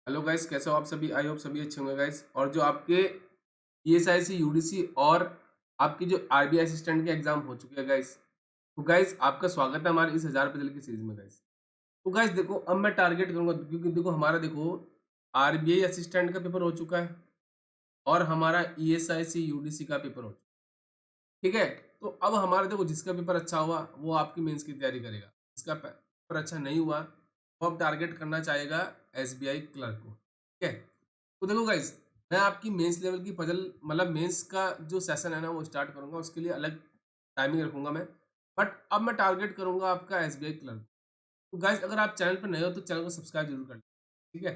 Hello guys, कैसे हो आप सभी? आई होप सभी अच्छे होंगे गाइस। और जो आपके ईएसआईसी यूडीसी और आपकी जो आरबीआई असिस्टेंट के एग्जाम हो चुके हैं गाइस, तो गाइस आपका स्वागत है हमारे इस 1000 पजल की सीरीज में गाइस। तो गाइस देखो, अब मैं टारगेट करूंगा क्योंकि देखो हमारा देखो आरबीआई असिस्टेंट का पेपर हो चुका है और हमारा ईएसआईसी यूडीसी का पेपर हो चुका है। ठीक है, तो अब हमारा देखो जिसका पेपर अच्छा हुआ वो आपकी मेंस की तैयारी करेगा, जिसका पेपर अच्छा नहीं हुआ वो अब टारगेट करना चाहेगा एसबीआई क्लर्क को। ठीक है, तो देखो गाइस, मैं आपकी मेंस लेवल की पजल मतलब मेंस का जो सेशन है ना वो स्टार्ट करूंगा, उसके लिए अलग टाइमिंग रखूंगा मैं। बट अब मैं टारगेट करूंगा आपका एसबीआई क्लर्क। तो गाइस अगर आप चैनल पर नए हो तो चैनल को सब्सक्राइब जरूर कर लें। ठीक है,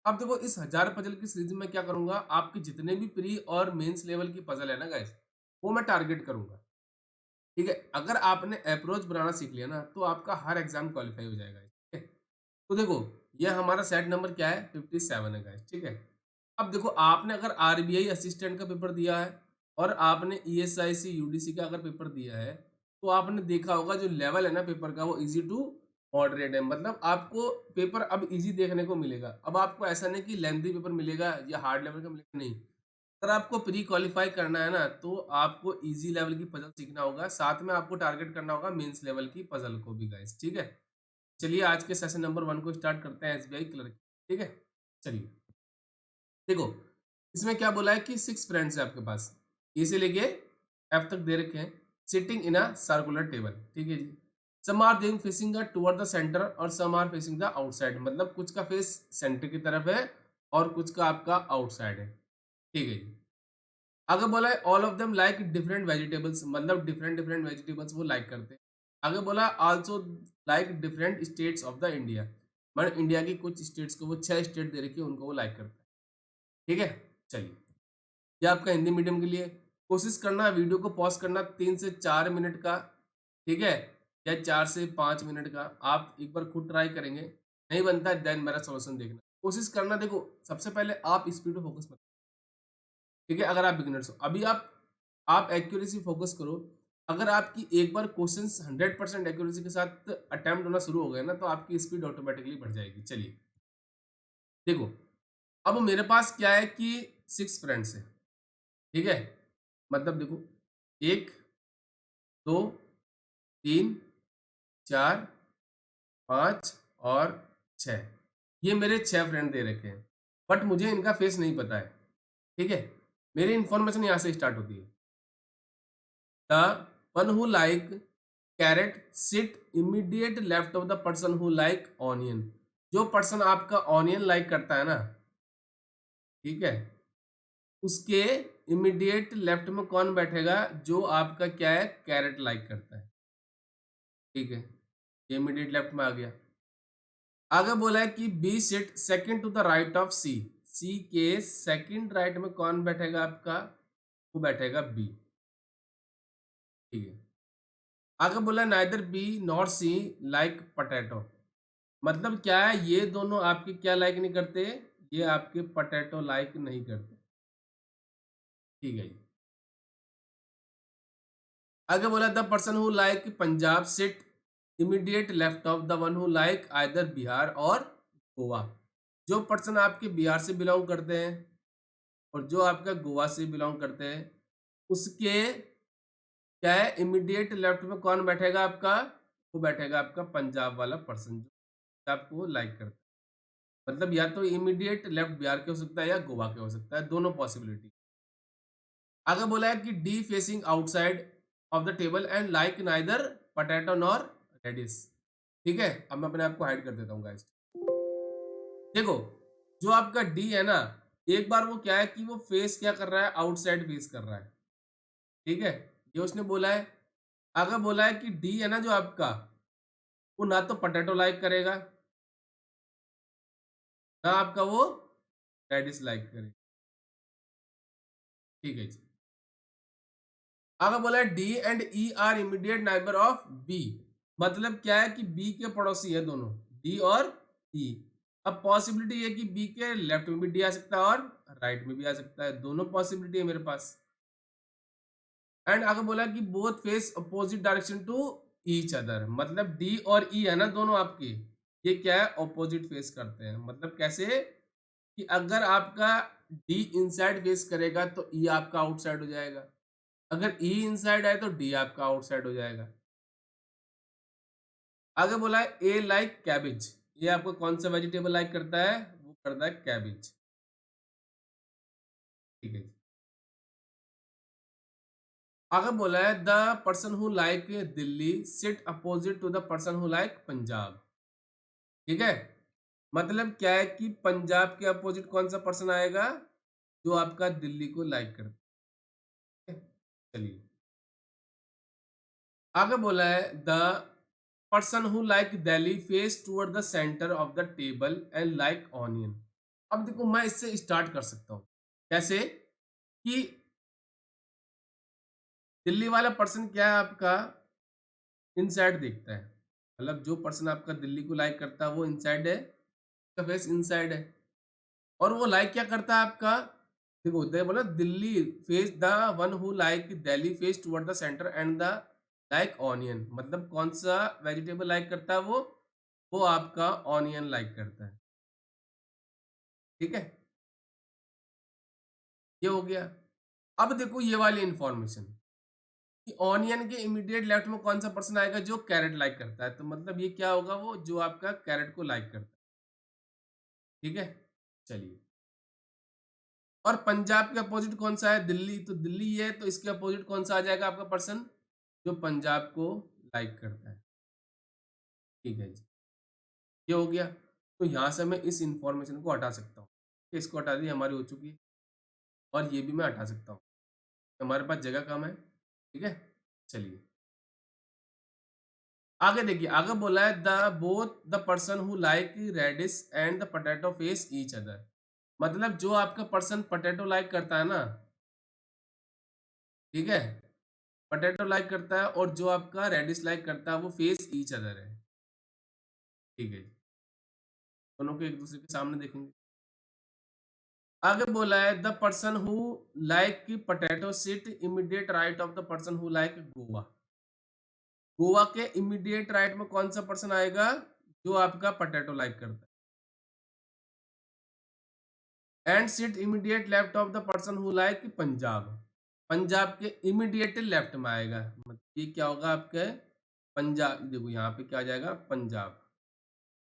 अब देखो इस 1000 पजल की सीरीज में क्या करूंगा, आपके जितने भी प्री और मेंस लेवल की पजल है ना गाइस, वो मैं टारगेट करूंगा। ठीक है, अगर आपने अप्रोच बनाना सीख लिया ना तो आपका हर एग्जाम क्वालिफाई हो जाएगा। ठीक है, तो देखो ये हमारा सेट नंबर क्या है, 57 है गाइस। ठीक है, अब देखो आपने अगर आरबीआई असिस्टेंट का पेपर दिया है और आपने ईएसआईसी यूडीसी का अगर पेपर दिया है, तो आपने देखा होगा जो लेवल है ना पेपर का वो इजी टू मॉडरेट है। मतलब आपको पेपर अब इजी देखने को मिलेगा। अब आपको ऐसा नहीं कि लेंथी पेपर मिलेगा या हार्ड लेवल का मिलेगा, नहीं। अगर आपको प्री क्वालिफाई करना है ना तो आपको इजी लेवल की पजल सीखना होगा, साथ में आपको टारगेट करना होगा मेंस लेवल की पजल को भी गाइस। ठीक है, चलिए आज के सेशन नंबर 1 को स्टार्ट करते हैं, एसबीआई क्लर्क। ठीक है, चलिए देखो इसमें क्या बोला है कि 6 फ्रेंड्स है आपके पास, ए से लेके एफ तक दे रखे हैं, sitting in a circular table. ठीक है जी, some are being facing the toward the centre और some are facing the outside. मतलब कुछ का फेस सेंटर की तरफ है और कुछ का आपका आउटसाइड है। ठीक है जी, आगे बोला है all of them like different vegetables, मतलब डिफरेंट डिफरेंट वेजिटेबल्स वो लाइक करते हैं। आगे बोला also like different states of the India, मतलब इंडिया की कुछ स्टेट्स को, वो 6 स्टेट दे रखी है उनको वो लाइक करता है। ठीक है, चलिए ये आपका हिंदी मीडियम के लिए। कोशिश करना वीडियो को पॉज करना 3 से 4 मिनट का। ठीक है, या 4 से 5 मिनट का, आप एक बार खुद ट्राई करेंगे, नहीं बनता है देन मेरा सॉल्यूशन देखना। कोशिश करना, देखो सबसे पहले आप स्पीड पे फोकस मत। ठीक है, अगर आप बिगिनर्स हो अभी आप एक्यूरेसी फोकस करो। अगर आपकी एक बार क्वेश्चंस 100% एक्यूरेसी के साथ अटेम्प्ट होना शुरू हो गए ना तो आपकी स्पीड ऑटोमेटिकली बढ़ जाएगी। चलिए देखो, अब मेरे पास क्या है कि 6 फ्रेंड्स है। ठीक है, मतलब देखो 1, 2, 3, 4, 5 और 6, ये मेरे 6 फ्रेंड दे रखे हैं। बट मुझे इनका फेस नहीं पता है। ठीक है, मेरी इंफॉर्मेशन यहाँ से स्टार्ट होती है। The one who like carrot sit immediate left of the person who like onion। जो पर्सन आपका ऑनियन लाइक करता है ना, ठीक है, उसके इमीडिएट लेफ्ट में कौन बैठेगा, जो आपका क्या है कैरेट लाइक करता है। ठीक है, ये इमीडिएट लेफ्ट में आ गया। आगे बोला है कि B sit second to the right of C, C के सेकंड राइट में कौन बैठेगा आपका, वो बैठेगा बी। ठीक है, आगे बोला neither B nor C like potato. मतलब क्या है, ये दोनों आपके क्या लाइक नहीं करते, ये आपके पोटैटो लाइक नहीं करते। ठीक है जी, आगे बोला the person who like Punjab sit immediate left of the one who like either Bihar और गोवा। जो पर्सन आपके बिहार से बिलोंग करते हैं और जो आपका गोवा से बिलोंग करते हैं, उसके क्या है इमीडिएट लेफ्ट में कौन बैठेगा आपका, वो बैठेगा आपका पंजाब वाला पर्सन जो आपको लाइक करता है। मतलब या तो इमीडिएट लेफ्ट बिहार के हो सकता है या गोवा के हो सकता है, दोनों पॉसिबिलिटी। आगे बोला है कि D facing outside of the table and like neither potato nor radish. ठीक है, अब मैं अपने आप को हाइड कर देता हूँ गाइस। देखो जो आपका डी है ना, एक बार वो क्या है कि वो फेस क्या कर रहा है, आउटसाइड फेस कर रहा है। ठीक है, ये उसने बोला है। आगे बोला है कि डी है ना जो आपका, वो ना तो पोटैटो लाइक करेगा ना आपका वो रेडिस लाइक करेगा। ठीक है जी, आगे बोला है D and E are immediate neighbour of B. मतलब क्या है कि बी के पड़ोसी है दोनों, डी और ई। अब पॉसिबिलिटी है कि बी के लेफ्ट में भी डी आ सकता है और राइट में भी आ सकता है, दोनों पॉसिबिलिटी है मेरे पास। एंड आगे बोला कि both face opposite direction to each other. मतलब डी और ई है ना दोनों आपके, ये क्या है, अपोजिट फेस करते हैं। मतलब कैसे, कि अगर आपका डी इनसाइड फेस करेगा तो ई आपका आउटसाइड हो जाएगा, अगर ई इनसाइड है तो डी आपका आउटसाइड हो जाएगा। आगे बोला है ए लाइक कैबिज, ये आपको कौन सा वेजिटेबल लाइक करता है? वो करता है कैबिज। ठीक है जी। आगे बोला है the person who like Delhi sit opposite to the person who like Punjab. ठीक है, मतलब क्या है कि पंजाब के अपोजिट कौन सा पर्सन आएगा? जो आपका दिल्ली को लाइक करता है। चलिए, आगे बोला है the person who like Delhi face toward the centre of the table and like onion. अब देखो मैं इससे स्टार्ट कर सकता हूँ। कैसे? कि दिल्ली वाला पर्सन क्या है आपका? इनसाइड देखता है, मतलब जो पर्सन आपका दिल्ली को लाइक करता है वो इनसाइड है, उसका फेस इनसाइड है। और वो लाइक क्या करता है आपका? देखो दे बोला Delhi face the one who like Delhi face toward the centre and the like onion, मतलब कौन सा वेजिटेबल लाइक करता है वो आपका ऑनियन लाइक करता है। ठीक है, ये हो गया। अब देखो ये वाली इंफॉर्मेशन कि ऑनियन के इमीडिएट लेफ्ट में कौन सा पर्सन आएगा? जो कैरेट लाइक करता है, तो मतलब ये क्या होगा? वो जो आपका कैरेट को लाइक करता है। ठीक है, चलिए। और पंजाब के अपोजिट कौन सा है? दिल्ली, तो दिल्ली है तो इसके अपोजिट कौन सा आ जाएगा आपका पर्सन? जो पंजाब को लाइक करता है। ठीक है जी, ये हो गया। तो यहाँ से मैं इस इंफॉर्मेशन को हटा सकता हूँ। इसको हटा दी, हमारी हो चुकी है। और ये भी मैं हटा सकता हूँ, हमारे पास जगह कम है। ठीक है, चलिए आगे देखिए। आगे बोला है the both the person who like radish and the potato face each other, मतलब जो आपका पर्सन पोटैटो लाइक करता है ना, ठीक है, पोटैटो लाइक करता है, और जो आपका रेडिश लाइक करता है वो फेस ईच अदर है। ठीक है, दोनों को एक दूसरे के सामने देखेंगे। आगे बोला है the person who like potato sit immediate right of the person who like Goa. Goa के इमीडिएट राइट में कौन सा पर्सन आएगा? जो आपका पोटैटो लाइक करता है। And sit immediate left of the person who like Punjab, Punjab के इमीडिएट लेफ्ट में आएगा, मतलब ये क्या होगा आपके? पंजाब, देखो यहाँ पे क्या आ जाएगा? पंजाब।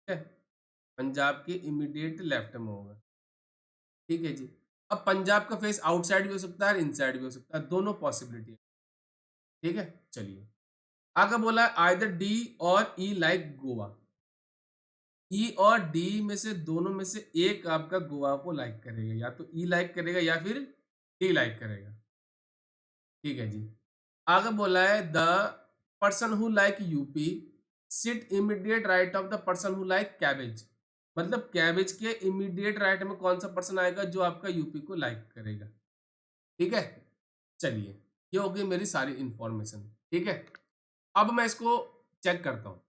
ठीक है, पंजाब के इमीडिएट लेफ्ट में होगा। ठीक है जी। अब पंजाब का फेस आउटसाइड भी हो सकता है और इनसाइड भी हो सकता है, दोनों पॉसिबिलिटी है। ठीक है, चलिए आगे बोला है आइदर डी और ई लाइक गोवा। ई और डी में से दोनों में से एक आपका गोवा को लाइक करेगा, या तो ई लाइक करेगा या फिर डी लाइक करेगा। ठीक है जी। आगे बोला है the person who like UP sit immediate right of the person who like cabbage, मतलब कैबेज के इमीडिएट राइट में कौन सा पर्सन आएगा? जो आपका यूपी को लाइक करेगा। ठीक है, चलिए ये हो गई मेरी सारी इंफॉर्मेशन। ठीक है, अब मैं इसको चेक करता हूँ।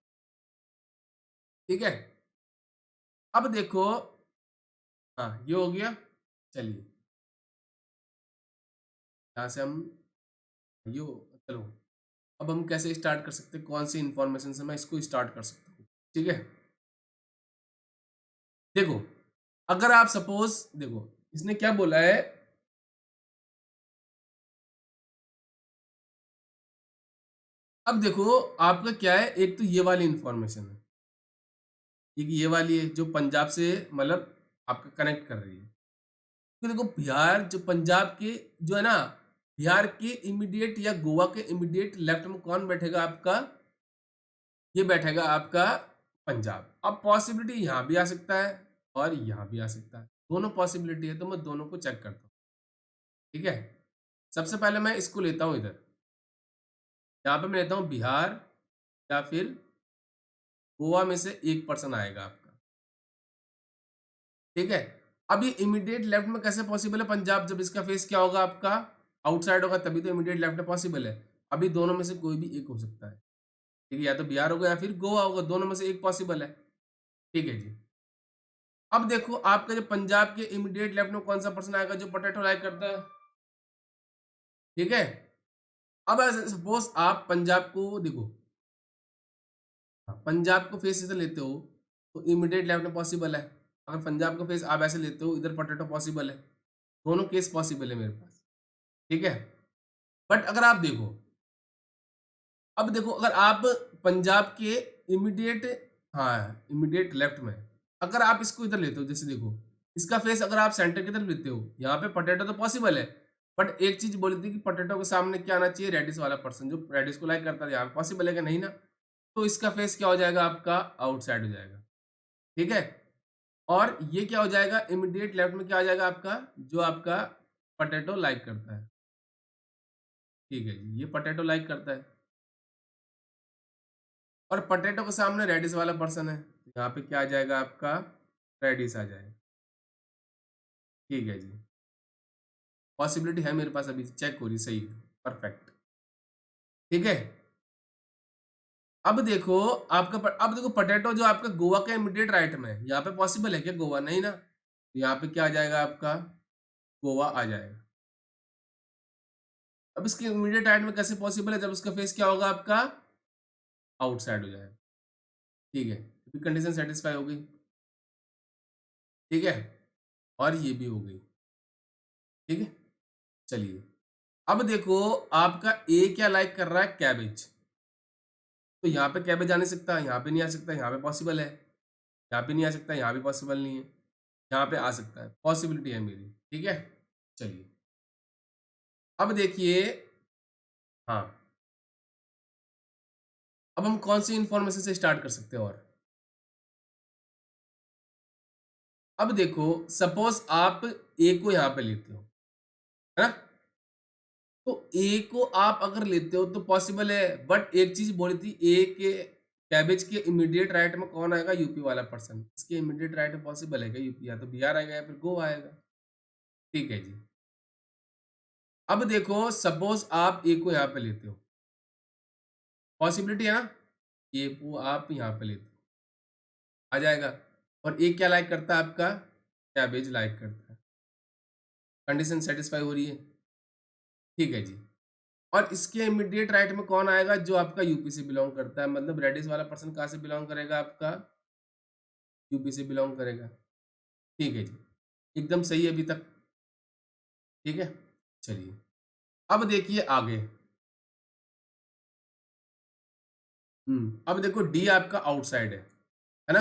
ठीक है, अब देखो, हाँ ये हो गया। चलिए यहाँ से हम यो चलो, अब हम कैसे स्टार्ट कर सकते हैं? कौन सी इंफॉर्मेशन से मैं इसको स्टार्ट कर सकता हूँ? ठीक है, देखो अगर आप सपोज देखो इसने क्या बोला है, अब देखो आपका क्या है, एक तो ये वाली इंफॉर्मेशन है, एक ये वाली है जो पंजाब से मतलब आपका कनेक्ट कर रही है। तो देखो बिहार जो पंजाब के जो है ना, बिहार के इमीडिएट या गोवा के इमीडिएट लेफ्ट में कौन बैठेगा आपका? ये बैठेगा आपका पंजाब। अब पॉसिबिलिटी यहाँ भी आ सकता है और यहाँ भी आ सकता है, दोनों पॉसिबिलिटी है, तो मैं दोनों को चेक करता हूँ। ठीक है, सबसे पहले मैं इसको लेता हूँ इधर, यहाँ पे मैं लेता हूँ बिहार या फिर गोवा में से एक पर्सन आएगा आपका। ठीक है, अब ये इमीडिएट लेफ्ट में कैसे पॉसिबल है पंजाब? जब इसका फेस क्या होगा आपका? आउटसाइड होगा, तभी तो इमीडिएट लेफ्ट में पॉसिबल है। अभी दोनों में से कोई भी एक हो सकता है। ठीक है, या तो बिहार होगा या फिर गोवा होगा, दोनों में से एक पॉसिबल है। ठीक है जी। अब देखो आपका जो पंजाब के इमीडिएट लेफ्ट में कौन सा पर्सन आएगा? जो पोटैटो लाइक करता है। ठीक है, अब सपोज आप पंजाब को देखो, पंजाब को फेस से लेते हो तो इमीडिएट लेफ्ट में पॉसिबल है। अगर पंजाब का फेस आप ऐसे लेते हो, इधर पोटैटो पॉसिबल है, दोनों केस पॉसिबल है मेरे पास, ठीक है। बट अगर आप देखो, अब देखो अगर आप पंजाब के इमीडिएट, हाँ इमीडिएट लेफ्ट में अगर आप इसको इधर लेते हो, जैसे देखो इसका फेस अगर आप सेंटर की तरफ लेते हो, यहाँ पे पोटैटो तो पॉसिबल है, बट एक चीज बोली थी कि पोटैटो के सामने क्या आना चाहिए, रेडिस वाला पर्सन जो रेडिस को लाइक करता है, यहाँ पे पॉसिबल है कि नहीं ना, तो इसका फेस क्या हो जाएगा आपका, आउटसाइड हो जाएगा, ठीक है। और ये क्या हो जाएगा, इमीडिएट लेफ्ट में क्या आ जाएगा आपका, जो आपका पोटैटो लाइक करता है, ठीक है जी, ये पोटैटो लाइक करता है, और पोटैटो के सामने रेडिस वाला पर्सन है, यहाँ पे क्या आ जाएगा आपका, रेडिस आ जाएगा, ठीक है जी। पॉसिबिलिटी है मेरे पास, अभी चेक हो रही, सही है, परफेक्ट, ठीक है। अब देखो अब देखो पोटैटो जो आपका गोवा के इमीडिएट राइट में है, यहाँ पे पॉसिबल है क्या गोवा, नहीं ना, तो यहाँ पे क्या आ जाएगा आपका, गोवा आ जाएगा। अब इसके इमीडिएट राइट में कैसे पॉसिबल है, जब उसका फेस क्या होगा आपका, आउटसाइड हो जाएगा, ठीक है, अभी कंडीशन सेटिस्फाई हो गई, ठीक है, और ये भी हो गई, ठीक है। चलिए अब देखो आपका ए क्या लाइक कर रहा है, कैबेज, तो यहाँ पे कैबेज आ नहीं सकता, यहाँ पे नहीं आ सकता, यहाँ पे पॉसिबल है, यहाँ पे नहीं आ सकता, यहाँ भी पॉसिबल नहीं है, यहाँ पे आ सकता है, पॉसिबिलिटी है मेरी, ठीक है। चलिए अब देखिए, हाँ अब हम कौन सी इंफॉर्मेशन से स्टार्ट कर सकते हैं, और अब देखो सपोज आप ए को यहाँ पे लेते हो, है ना, तो ए को आप अगर लेते हो तो पॉसिबल है, बट एक चीज बोली थी, ए के कैबेज के इमीडिएट राइट में कौन आएगा, यूपी वाला पर्सन, इसके इमीडिएट राइट में पॉसिबल है क्या यूपी, या तो बिहार आएगा या फिर गोवा आएगा, ठीक है जी। अब देखो सपोज आप ए को यहाँ पे लेते हो, पॉसिबिलिटी है ना, ए को आप यहाँ पे लेते हो, आ जाएगा, और ए क्या लाइक करता है आपका, कैबेज लाइक करता है, कंडीशन सेटिस्फाई हो रही है, ठीक है जी। और इसके इमीडिएट राइट में कौन आएगा, जो आपका यूपी से बिलोंग करता है, मतलब रेडिस वाला पर्सन कहाँ से बिलोंग करेगा, आपका यूपी से बिलोंग करेगा, ठीक है जी, एकदम सही है अभी तक, ठीक है। चलिए अब देखिए आगे, अब देखो डी आपका आउटसाइड है ना,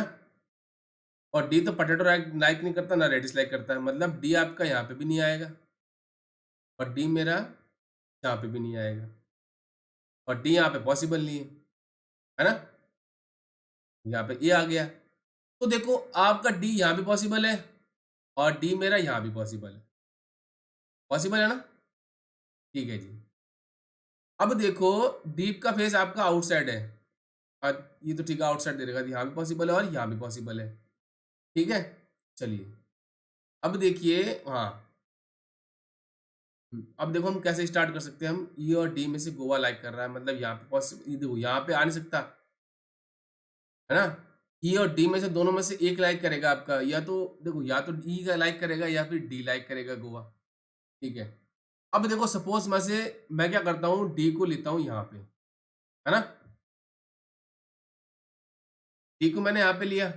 और डी तो पोटैटो लाइक नहीं करता ना रेडिस लाइक करता है, मतलब डी आपका यहाँ पे भी नहीं आएगा, और डी मेरा यहाँ पे भी नहीं आएगा, और डी यहाँ पे पॉसिबल नहीं है ना, यहाँ पे ए आ गया, तो देखो आपका डी यहाँ भी पॉसिबल है, और डी मेरा यहाँ भी पॉसिबल है ना, ठीक है जी। अब देखो डीप का फेस आपका आउटसाइड है, और ये तो ठीक है आउटसाइड दे देगा, यहाँ भी पॉसिबल है और यहाँ भी पॉसिबल है, ठीक है। चलिए अब देखिए, हाँ अब देखो हम कैसे स्टार्ट कर सकते हैं, हम ई और डी में से गोवा लाइक कर रहा है, मतलब यहाँ पे पॉसिबल, देखो यहाँ पे आ नहीं सकता, है ना, ई और डी में से दोनों में से एक लाइक करेगा आपका, या तो देखो या तो ई का लाइक करेगा या फिर डी लाइक करेगा गोवा, ठीक है। अब देखो सपोज मैं क्या करता हूँ, डी को लेता हूँ यहाँ पे, है ना, डी को मैंने यहाँ पे लिया,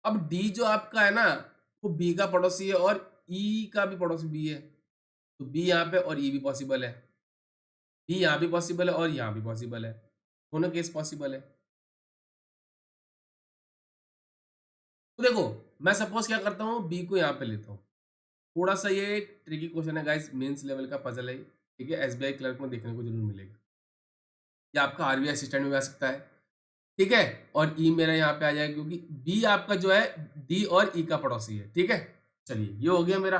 अब डी जो आपका है ना, वो बी का पड़ोसी है, और ई का भी पड़ोसी बी है, तो बी यहाँ पे और ई भी पॉसिबल है, बी यहाँ भी पॉसिबल है और यहाँ भी पॉसिबल है, दोनों केस पॉसिबल है। तो देखो मैं सपोज क्या करता हूँ, बी को यहाँ पे लेता हूँ, थोड़ा सा ये ट्रिकी क्वेश्चन है गाइस, मेंस लेवल का पजल है, ठीक है, एसबीआई क्लर्क में देखने को जरूर मिलेगा, या आपका आरबीआई असिस्टेंट में भी आ सकता है, ठीक है, और ई मेरा यहाँ पे आ जाएगा, क्योंकि बी आपका जो है डी और ई का पड़ोसी है, ठीक है। चलिए ये हो गया मेरा,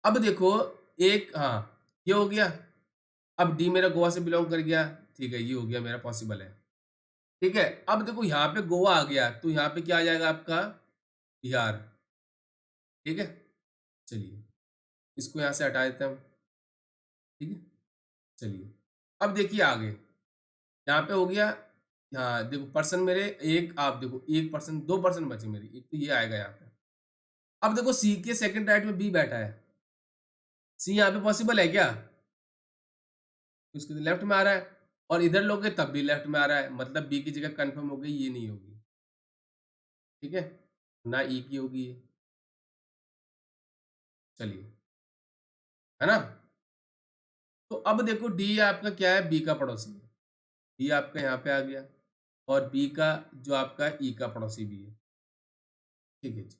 अब देखो एक, हाँ ये हो गया, अब डी मेरा गोवा से बिलोंग कर गया, ठीक है, ये हो गया मेरा पॉसिबल है, ठीक है। अब देखो यहाँ पे गोवा आ गया, तो यहाँ पे क्या आ जाएगा आपका, बिहार, ठीक है। चलिए इसको यहाँ से हटा देते हैं हम, ठीक है। चलिए अब देखिए आगे, यहाँ पे हो गया, यहाँ देखो पर्सन मेरे एक, आप देखो एक पर्सन, दो पर्सन बचे मेरे, एक तो ये आएगा यहाँ पे, अब देखो सी के सेकंड राइट में बी बैठा है, सी यहाँ पे पॉसिबल है क्या, उसके लेफ्ट में आ रहा है, और इधर लोगे तब भी लेफ्ट में आ रहा है, मतलब बी की जगह कंफर्म हो गई, ये नहीं होगी, ठीक है। ना ई की होगी ये। चलिए, है ना। तो अब देखो डी आपका क्या है, बी का पड़ोसी है। डी आपका यहाँ पे आ गया, और बी का जो आपका ई का पड़ोसी भी है। ठीक है जी।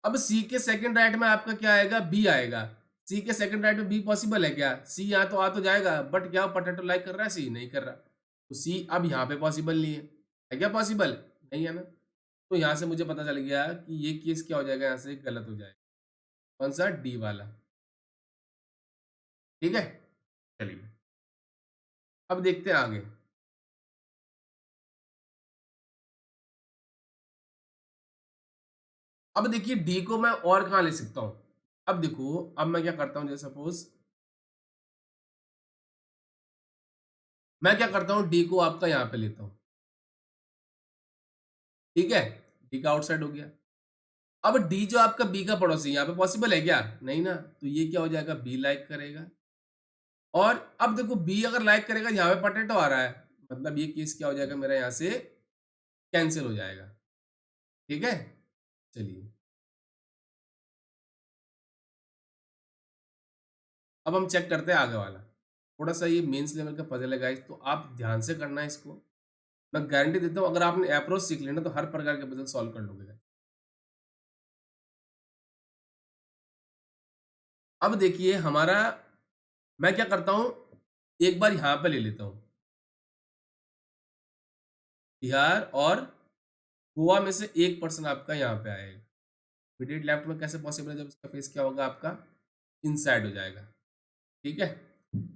अब सी के सेकंड राइट में आपका क्या आएगा, बी आएगा। सी के सेकंड राइट में बी पॉसिबल है क्या, सी यहाँ तो आ तो जाएगा, बट क्या पोटैटो लाइक कर रहा है, सी नहीं कर रहा। तो सी अब यहाँ पे पॉसिबल नहीं है क्या पॉसिबल, नहीं है ना। तो यहाँ से मुझे पता चल गया कि ये केस क्या हो जाएगा, यहाँ से गलत हो जाएगा। कौन सा, डी वाला। ठीक है, चलिए अब देखते हैं आगे। अब देखिए डी को मैं और कहाँ ले सकता हूँ। अब देखो, अब मैं क्या करता हूँ, जैसे सपोज मैं क्या करता हूँ, डी को आपका यहाँ पे लेता हूँ। ठीक है, डी का आउटसाइड हो गया। अब डी जो आपका बी का पड़ोसी, यहाँ पे पॉसिबल है क्या, नहीं ना। तो ये क्या हो जाएगा, बी लाइक करेगा। और अब देखो बी अगर लाइक करेगा, यहाँ पे पोटैटो आ रहा है, मतलब ये केस क्या हो जाएगा मेरा, यहाँ से कैंसिल हो जाएगा। ठीक है, चलिए अब हम चेक करते हैं आगे वाला। थोड़ा सा ये मेंस लेवल का पजल है गाइस, तो आप ध्यान से करना है इसको। मैं गारंटी देता हूँ अगर आपने अप्रोच सीख लेना तो हर प्रकार के पजल सॉल्व कर लोगे। अब देखिए हमारा, मैं क्या करता हूँ, एक बार यहाँ पे ले लेता हूँ, बिहार और गोवा में से एक पर्सन आपका यहाँ पे आएगा। इमीडिएट लेफ्ट में कैसे पॉसिबल है, जब इसका फेस क्या होगा आपका, इनसाइड हो जाएगा। ठीक है,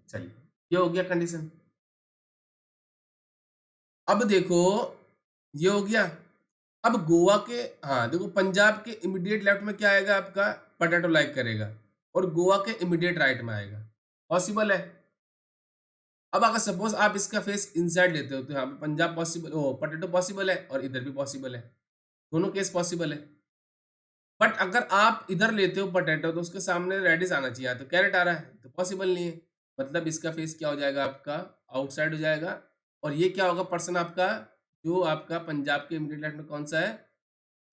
चलिए ये हो गया कंडीशन। अब देखो ये हो गया। अब गोवा के, हाँ देखो पंजाब के इमीडिएट लेफ्ट में क्या आएगा आपका, पोटैटो लाइक करेगा, और गोवा के इमीडिएट राइट में आएगा। पॉसिबल है। अब अगर सपोज आप इसका फेस इनसाइड लेते हो, तो यहाँ पे पंजाब पॉसिबल, ओ पोटैटो पॉसिबल है, और इधर भी पॉसिबल है। दोनों केस पॉसिबल है। बट अगर आप इधर लेते हो पोटैटो, तो उसके सामने रेडिस आना चाहिए, तो कैरेट आ रहा है, तो पॉसिबल नहीं है। मतलब इसका फेस क्या हो जाएगा आपका, आउटसाइड हो जाएगा। और ये क्या होगा, पर्सन आपका जो आपका पंजाब के इमीडिएट लेफ्ट में कौन सा है,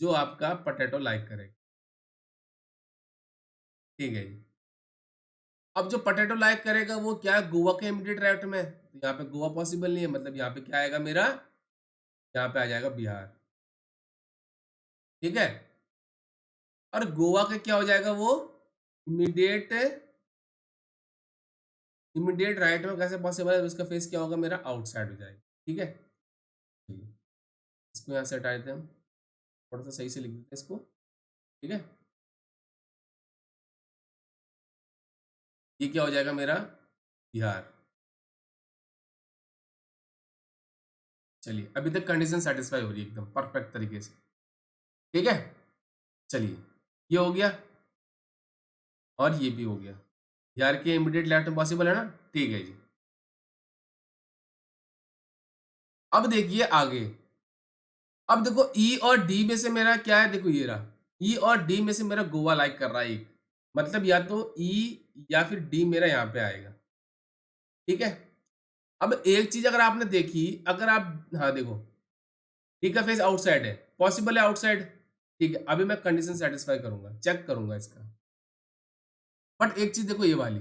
जो आपका पोटैटो लाइक करेगा। ठीक है जी। अब जो पोटैटो लाइक करेगा वो क्या है, गोवा के इमीडिएट राइट में, तो यहाँ पे गोवा पॉसिबल नहीं है, मतलब यहाँ पे क्या आएगा मेरा, यहाँ पे आ जाएगा बिहार। ठीक है, और गोवा के क्या हो जाएगा वो, इमीडिएट इमीडिएट राइट में कैसे पॉसिबल है, तो इसका फेस क्या होगा मेरा, आउटसाइड हो जाएगा। ठीक है, चलिए इसको यहाँ से हटा देते हैं हम, थोड़ा सा सही से लिख देते हैं इसको। ठीक है, ये क्या हो जाएगा मेरा, बिहार। चलिए अभी तक कंडीशन सेटिस्फाई हो रही है एकदम परफेक्ट तरीके से। ठीक है, चलिए ये हो गया, और ये भी हो गया। बिहार के इमीडिएट लेफ्ट में पॉसिबल है ना। ठीक है जी। अब देखिए आगे। अब देखो ई और डी में से मेरा क्या है, देखो ये रहा, ई और डी में से मेरा गोवा लाइक कर रहा है एक, मतलब या तो ई या फिर डी मेरा यहाँ पे आएगा। ठीक है, अब एक चीज अगर आपने देखी, अगर आप, हाँ देखो डी का फेस आउटसाइड है, पॉसिबल है आउटसाइड। ठीक है, अभी मैं कंडीशन सेटिस्फाई करूंगा, चेक करूंगा इसका। बट एक चीज देखो, ये वाली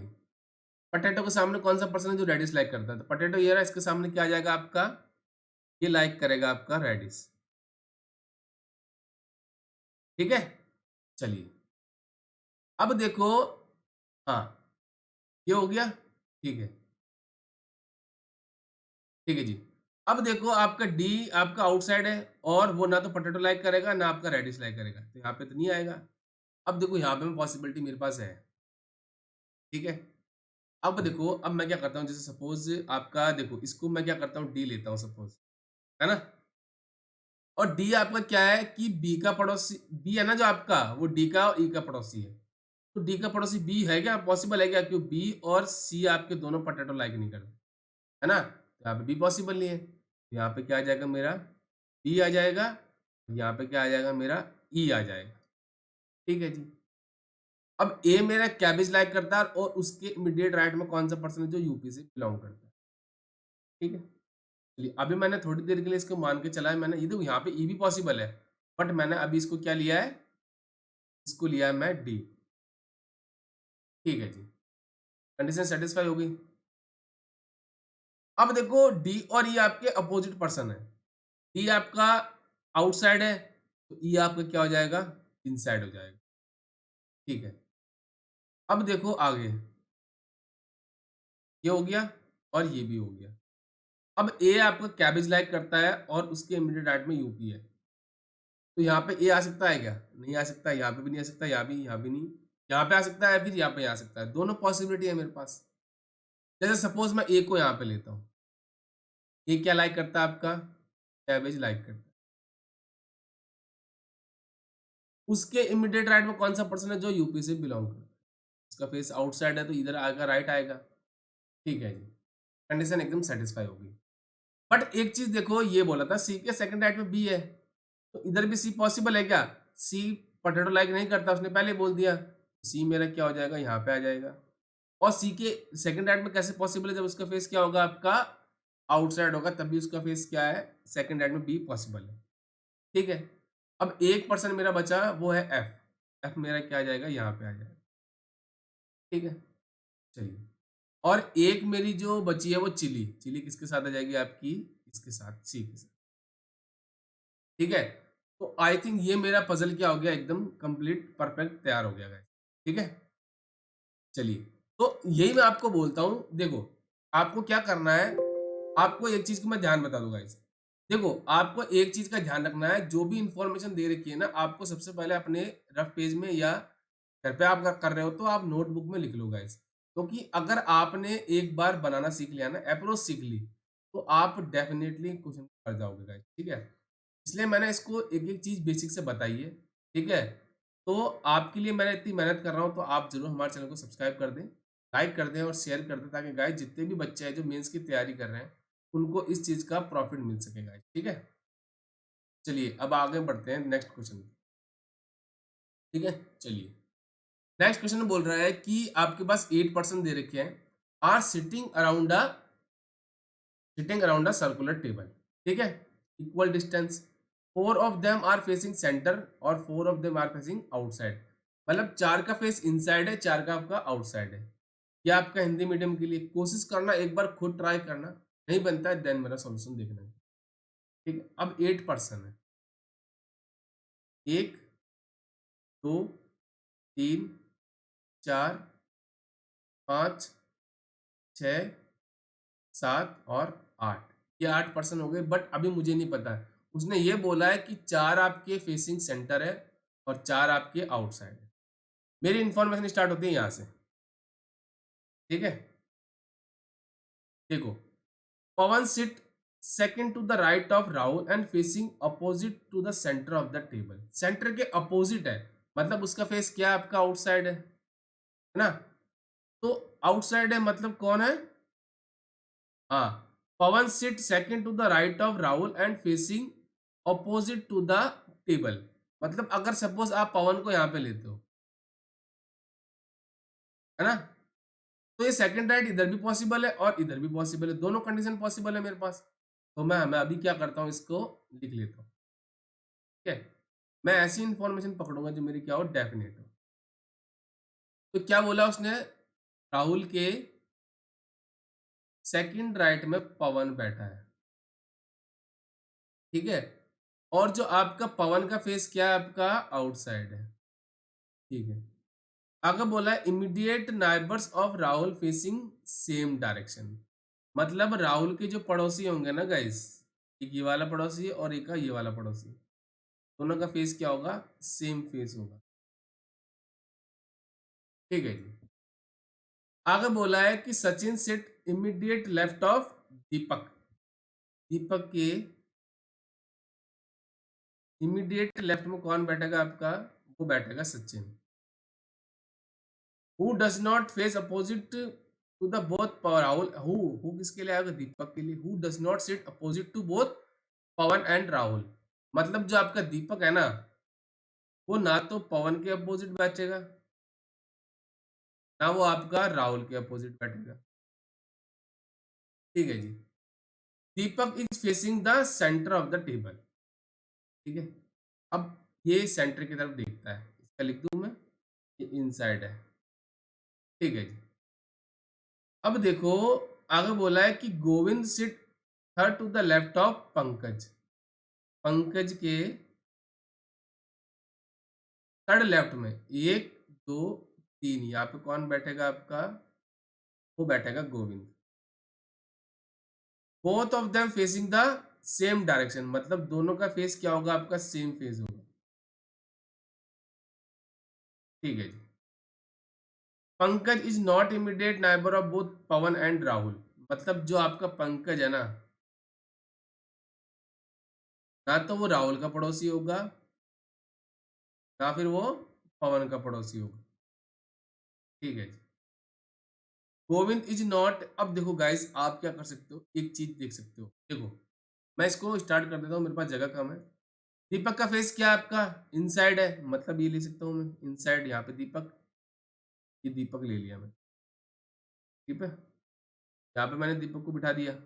पोटैटो के सामने कौन सा पर्सन है जो रेडिश लाइक करता है, तो पोटैटो ये रहा, इसके सामने क्या आ जाएगा आपका, ये लाइक करेगा आपका रेडिश। ठीक है, चलिए अब देखो, हाँ ये हो गया। ठीक है, ठीक है जी। अब देखो आपका डी आपका आउटसाइड है, और वो ना तो पोटैटो लाइक करेगा ना आपका रेडिश लाइक करेगा, तो यहाँ पे तो नहीं आएगा। अब देखो यहाँ पे पॉसिबिलिटी मेरे पास है। ठीक है, अब देखो, अब मैं क्या करता हूँ, जैसे सपोज आपका देखो, इसको मैं क्या करता हूँ, डी लेता हूँ सपोज, है ना। और डी आपका क्या है कि बी का पड़ोसी, बी है ना जो आपका, वो डी का और ई का पड़ोसी है। तो डी का पड़ोसी बी है क्या, पॉसिबल है क्या, क्यों बी और सी आपके दोनों पोटैटो लाइक नहीं करते, है ना। तो यहाँ पे बी पॉसिबल नहीं है, तो यहाँ पे क्या आ जाएगा मेरा, बी आ जाएगा। यहाँ पे क्या आ जाएगा मेरा, ई आ जाएगा। ठीक है जी। अब ए मेरा कैबेज लाइक करता है, और उसके इमीडिएट राइट में कौन सा पर्सन है जो यूपी से बिलोंग करता है। ठीक है, चलिए अभी मैंने थोड़ी देर के लिए इसको मान के चला है मैंने, ये देखो यहाँ पे ई भी पॉसिबल है, बट मैंने अभी इसको क्या लिया है, इसको लिया है मैं डी। ठीक है जी, कंडीशन सेटिस्फाई हो गई। अब देखो डी और ई आपके अपोजिट पर्सन है। डी आपका आउटसाइड है, तो ई आपका क्या हो जाएगा, इनसाइड हो जाएगा। ठीक है, अब देखो आगे, ये हो गया और ये भी हो गया। अब ए आपका कैबेज लाइक करता है और उसके इमीडिएट राइट में यूपी है, तो यहाँ पे ए आ सकता है क्या, नहीं आ सकता, यहाँ पे भी नहीं आ सकता, यहाँ भी नहीं, यहाँ पे आ सकता है, फिर यहाँ पे आ सकता है, दोनों पॉसिबिलिटी है मेरे पास। जैसे सपोज मैं ए को यहाँ पे लेता हूँ, ए क्या लाइक करता है आपका, कैबेज लाइक करता है। उसके इमीडिएट राइट में कौन सा पर्सन है, जो यूपी से बिलोंग करता है, उसका फेस आउटसाइड है तो इधर आएगा, राइट आएगा। ठीक है जी, कंडीशन एकदम सेटिस्फाई होगी। बट एक चीज देखो, ये बोला था सी के सेकंड राइट में बी है, तो इधर भी सी पॉसिबल है क्या, सी पोटैटो लाइक नहीं करता, उसने पहले बोल दिया, सी मेरा क्या हो जाएगा, यहाँ पे आ जाएगा। और सी के सेकंड राइट में कैसे पॉसिबल है, जब उसका फेस क्या होगा आपका, आउटसाइड होगा, तभी उसका फेस क्या है, सेकंड राइट में बी पॉसिबल है। ठीक है, अब एक पर्सन मेरा बचा, वो है एफ। एफ मेरा क्या आ जाएगा, यहाँ पे आ जाएगा। ठीक है, चलिए, और एक मेरी जो बची है वो चिली, चिली किसके साथ आ जाएगी आपकी, इसके साथ, सी के साथ। ठीक है, तो आई थिंक ये मेरा पजल क्या हो गया, एकदम कंप्लीट परफेक्ट तैयार हो गया गाइस। ठीक है, चलिए, तो यही मैं आपको बोलता हूँ, देखो आपको क्या करना है, आपको एक चीज को मैं ध्यान बता दूंगा गाइस। देखो आपको एक चीज का ध्यान रखना है, जो भी इंफॉर्मेशन दे रखी है ना, आपको सबसे पहले अपने रफ पेज में या घर पे आप कर रहे हो तो आप नोटबुक में लिख लो गाइस। क्योंकि अगर आपने एक बार बनाना सीख लिया ना, अप्रोच सीख ली, तो आप डेफिनेटली क्वेश्चन कर जाओगे गाइस। ठीक है, इसलिए मैंने इसको एक एक चीज बेसिक से बताई है। ठीक है, तो आपके लिए मैंने इतनी मेहनत कर रहा हूँ, तो आप जरूर हमारे चैनल को सब्सक्राइब कर दें, लाइक कर दें और शेयर कर दें, ताकि गाइस जितने भी बच्चे हैं जो मेंस की तैयारी कर रहे हैं, उनको इस चीज का प्रॉफिट मिल सके गाइस। ठीक है, चलिए अब आगे बढ़ते हैं नेक्स्ट क्वेश्चन। ठीक है, चलिए, नेक्स्ट क्वेश्चन बोल रहा है कि आपके पास 8% दे रखे हैं, are sitting around a circular table. ठीक है, equal distance, 4 of them are facing centre और 4 of them are facing outside. मतलब 4 का फेस इनसाइड है, 4 का आपका आउटसाइड है। यह आपका हिंदी मीडियम के लिए, कोशिश करना, एक बार खुद ट्राई करना, नहीं बनता है देन मेरा सॉल्यूशन देखना है। ठीक है, अब 8% है, 1 2 3 4 5 6 7 और 8, ये 8% हो गए। बट अभी मुझे नहीं पता है, उसने ये बोला है कि 4 आपके फेसिंग सेंटर है और 4 आपके आउटसाइड है। मेरी इंफॉर्मेशन स्टार्ट होती है यहाँ से। ठीक है, देखो, Pavan sit second to the right of Rahul and facing opposite to the centre of the table. Centre के अपोजिट है, मतलब उसका फेस क्या है, आपका आउटसाइड है ना। तो आउटसाइड है मतलब कौन है, हाँ, Pavan sit second to the right of Rahul and facing opposite to the table. मतलब अगर सपोज आप पवन को यहाँ पे लेते हो, है ना, तो ये सेकंड राइट इधर भी पॉसिबल है और इधर भी पॉसिबल है, दोनों कंडीशन पॉसिबल है मेरे पास। तो मैं अभी क्या करता हूँ, इसको लिख लेता हूँ। ठीक है, मैं ऐसी इंफॉर्मेशन पकड़ूंगा जो मेरी क्या हो, डेफिनेट हो। तो क्या बोला उसने, राहुल के सेकंड राइट में पवन बैठा है। ठीक है, और जो आपका पवन का फेस क्या है, आपका आउटसाइड है। ठीक है, आगे बोला है immediate neighbours of Rahul facing same direction. मतलब राहुल के जो पड़ोसी होंगे ना गाइस, एक ये वाला पड़ोसी और एक का ये वाला पड़ोसी, दोनों का फेस क्या होगा, सेम फेस होगा। ठीक है जी, आगे बोला है कि Sachin sit immediate left of Deepak. Deepak के इमीडिएट लेफ्ट में कौन बैठेगा आपका, वो बैठेगा Sachin. Who does not face opposite to the both Rahul, who किसके लिए आएगा, दीपक के लिए। Who does not sit opposite to both Pavan and Rahul. मतलब जो आपका दीपक है ना, वो ना तो पवन के अपोजिट बैठेगा, ना वो आपका राहुल के अपोजिट बैठेगा। ठीक है जी, Deepak is facing the centre of the table. ठीक है, अब ये सेंटर की तरफ देखता है, इसका लिख दूं मैं, ये इनसाइड है। ठीक है जी। अब देखो, आगे बोला है कि Govind sit third to the left of Pankaj. Pankaj के थर्ड लेफ्ट में, एक, दो, तीन, यहाँ पे कौन बैठेगा आपका? वो बैठेगा Govind. Both of them facing the same direction, मतलब दोनों का फेस क्या होगा आपका? सेम फेस होगा। ठीक है जी। Pankaj is not immediate neighbour of both Pavan and Rahul, मतलब जो आपका पंकज है ना तो वो राहुल का पड़ोसी होगा, ना फिर वो पवन का पड़ोसी होगा। ठीक है जी। गोविंद इज नॉट, अब देखो गाइस, आप क्या कर सकते हो, एक चीज देख सकते हो, देखो मैं इसको स्टार्ट कर देता हूँ, मेरे पास जगह कम है। दीपक का फेस क्या है आपका? इनसाइड है, मतलब ये ले सकता हूँ मैं इनसाइड, यहाँ पे दीपक, ये दीपक ले लिया मैं। ठीक है, यहाँ पे मैंने दीपक को बिठा दिया।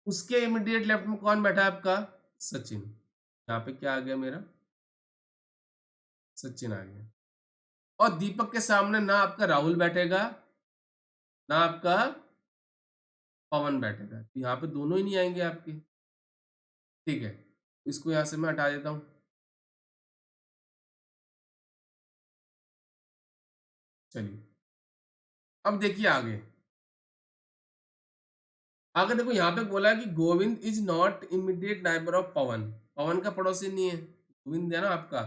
उसके इमीडिएट लेफ्ट में कौन बैठा है आपका? सचिन। यहाँ पे क्या आ गया मेरा? सचिन आ गया। और दीपक के सामने ना आपका राहुल बैठेगा, ना आपका पवन बैठेगा, तो यहाँ पे दोनों ही नहीं आएंगे आपके। ठीक है, इसको यहाँ से मैं हटा देता हूँ। चलिए, अब देखिए आगे। आगे देखो, यहाँ पे बोला है कि Govind is not immediate neighbour of Pavan. Pavan का पड़ोसी नहीं है, गोविंद है ना आपका,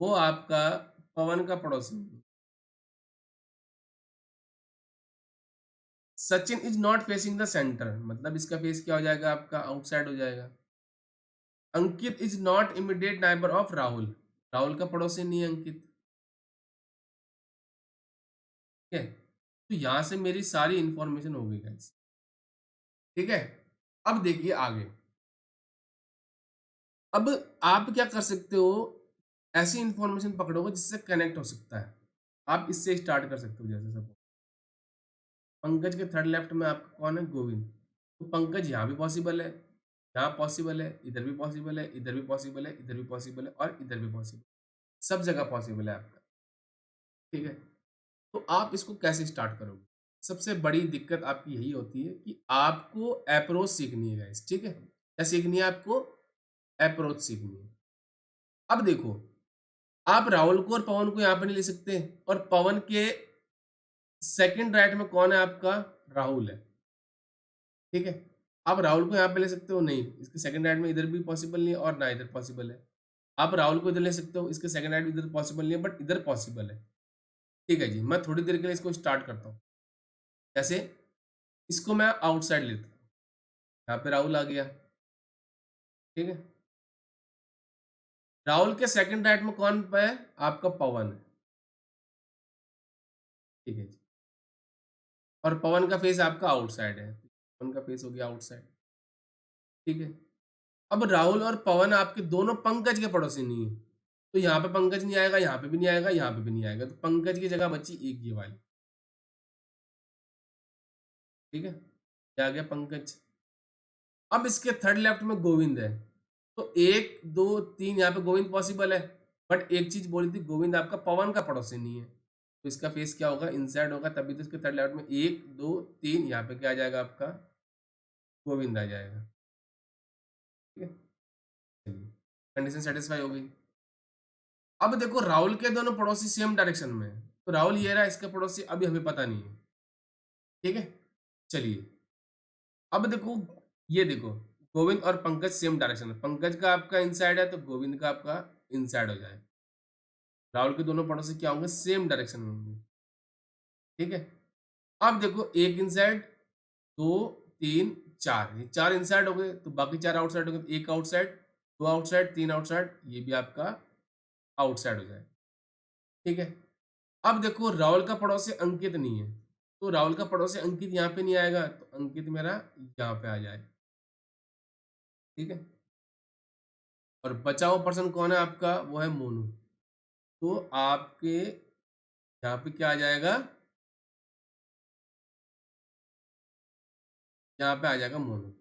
वो आपका पवन का पड़ोसी नहीं है। Sachin is not facing the centre, मतलब इसका फेस क्या हो जाएगा आपका? आउटसाइड हो जाएगा। Ankit is not immediate neighbour of Rahul, Rahul का पड़ोसी नहीं है अंकित। ठीक है, तो यहां से मेरी सारी इंफॉर्मेशन हो गई गाइस। ठीक है, अब देखिए आगे। अब आप क्या कर सकते हो, ऐसी इंफॉर्मेशन पकड़ोगे जिससे कनेक्ट हो सकता है। आप इससे स्टार्ट कर सकते हो, जैसे सब पंकज के थर्ड लेफ्ट में आपका कौन है? गोविंद। तो पंकज यहाँ भी पॉसिबल है, यहाँ पॉसिबल है, इधर भी पॉसिबल है, इधर भी पॉसिबल है, इधर भी पॉसिबल है, और इधर भी पॉसिबल, सब जगह पॉसिबल है आपका। ठीक है, तो आप इसको कैसे स्टार्ट करोगे? सबसे बड़ी दिक्कत आपकी यही होती है कि आपको अप्रोच सीखनी है गाइस। ठीक है, क्या सीखनी है आपको? अप्रोच सीखनी है। अब देखो, आप राहुल को और पवन को यहाँ पे नहीं ले सकते, और पवन के सेकंड राइट में कौन है आपका? राहुल है। ठीक है, आप राहुल को यहाँ पे ले सकते हो? नहीं, इसके सेकंड राइट में इधर भी पॉसिबल नहीं है और ना इधर पॉसिबल है। आप राहुल को इधर ले सकते हो, इसके सेकंड राइट में इधर पॉसिबल नहीं है, बट इधर पॉसिबल है। ठीक है जी, मैं थोड़ी देर के लिए इसको स्टार्ट करता हूँ। जैसे इसको मैं आउटसाइड लेता हूँ, यहाँ पे राहुल आ गया। ठीक है, राहुल के सेकंड राइट में कौन पे है? आपका पवन है। ठीक है जी, और पवन का फेस आपका आउटसाइड है, पवन का फेस हो गया आउटसाइड। ठीक है, अब राहुल और पवन आपके दोनों पंकज के पड़ोसी नहीं है, तो यहाँ पे पंकज नहीं आएगा, यहाँ पे भी नहीं आएगा, यहाँ पे भी नहीं आएगा, तो पंकज की जगह बची एक ये वाली। ठीक है, क्या आ गया? पंकज। अब इसके थर्ड लेफ्ट में गोविंद है, तो एक, दो, तीन, यहाँ पे गोविंद पॉसिबल है, बट एक चीज बोली थी, गोविंद आपका पवन का पड़ोसी नहीं है, तो इसका फेस क्या होगा? इनसाइड होगा, तभी तो इसके थर्ड लेफ्ट में एक, दो, तीन, यहाँ पे क्या आ जाएगा आपका? गोविंद आ जाएगा। ठीक है, चलिए, कंडीशन सेटिस्फाई हो गई। अब देखो, राहुल के दोनों पड़ोसी सेम डायरेक्शन में है, तो राहुल ये रहा, इसका पड़ोसी अभी हमें पता नहीं है। ठीक है, चलिए, अब देखो, ये देखो, गोविंद और पंकज सेम डायरेक्शन में, पंकज का आपका इनसाइड है तो गोविंद का आपका इनसाइड हो जाए। राहुल के दोनों पड़ोसी क्या होंगे? सेम डायरेक्शन में होंगे। ठीक है, अब देखो, एक इनसाइड, दो, तीन, चार, ये चार इनसाइड हो गए, तो बाकी चार आउटसाइड हो गए, तो एक आउटसाइड, दो आउटसाइड, तीन आउटसाइड, ये भी आपका आउटसाइड हो जाए। ठीक है, अब देखो, राहुल का पड़ोसी अंकित नहीं है, तो राहुल का पड़ोसी अंकित यहाँ पे नहीं आएगा, तो अंकित मेरा यहाँ पे आ जाए। ठीक है, और बचा हुआ पर्सन कौन है आपका? वो है मोनू, तो आपके यहाँ पे क्या आ जाएगा? यहाँ पे आ जाएगा मोनू।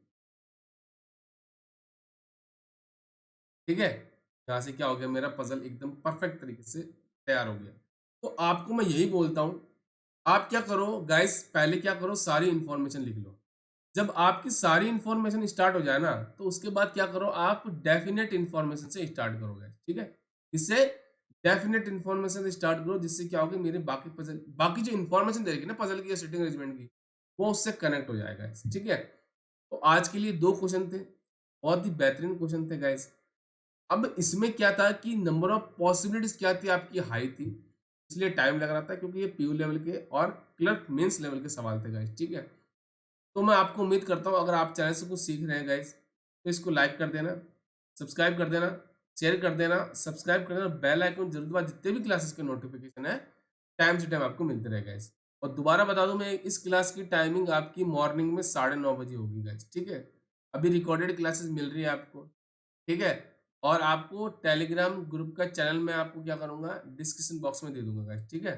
ठीक है? यहाँ से क्या हो गया, मेरा पज़ल एकदम परफेक्ट तरीके से तैयार हो गया। तो आपको मैं यही बोलता हूँ, आप क्या करो गाइस, पहले क्या करो, सारी इन्फॉर्मेशन लिख लो। जब आपकी सारी इन्फॉर्मेशन स्टार्ट हो जाए ना, तो उसके बाद क्या करो, आप डेफिनेट इन्फॉर्मेशन से स्टार्ट करो गाइस, ठीक है? इससे डेफिनेट इन्फॉर्मेशन से स्टार्ट करो, जिससे क्या होगा, मेरे बाकी जो इन्फॉर्मेशन दे रखी है ना पज़ल की या सिटिंग अरेंजमेंट की, वो उससे कनेक्ट हो जाएगा गाइस, ठीक है? तो आज के लिए 2 क्वेश्चन थे, बहुत ही बेहतरीन क्वेश्चन थे गाइस। अब इसमें क्या था कि नंबर ऑफ पॉसिबिलिटीज़ क्या थी, आपकी हाई थी, इसलिए टाइम लग रहा था, क्योंकि ये पीयू लेवल के और क्लर्क मेंस लेवल के सवाल थे गाइस, ठीक है? तो मैं आपको उम्मीद करता हूँ, अगर आप चैनल से कुछ सीख रहे हैं गाइस, तो इसको लाइक कर देना, सब्सक्राइब कर देना, शेयर कर देना, सब्सक्राइब कर देना, बेल आइकन जरूर दबा, जितने भी क्लासेस के नोटिफिकेशन है टाइम से टाइम आपको मिलते रहे गाइस। और दोबारा बता दूं, मैं इस क्लास की टाइमिंग आपकी मॉर्निंग में 9:30 बजे होगी गाइस, ठीक है? अभी रिकॉर्डेड क्लासेस मिल रही है आपको, ठीक है? और आपको टेलीग्राम ग्रुप का चैनल मैं आपको क्या करूंगा, डिस्क्रिप्शन बॉक्स में दे दूंगा गाइस, ठीक है?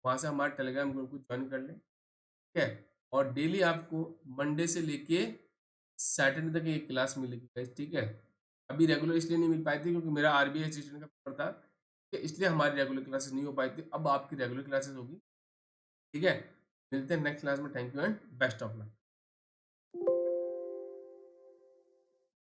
वहां से हमारे टेलीग्राम ग्रुप को ज्वाइन कर लें, ठीक है? और डेली आपको मंडे से लेके सैटरडे तक एक क्लास मिलेगी गाइस, ठीक है? अभी रेगुलर इसलिए नहीं मिल पाई थी, क्योंकि मेरा आरबीआई असिस्टेंट का पेपर था, ठीक है? इसलिए हमारी रेगुलर क्लासेस नहीं हो पाई थी। अब आपकी रेगुलर क्लासेस होगी, ठीक है? मिलते हैं नेक्स्ट क्लास में। Thank you and best of luck.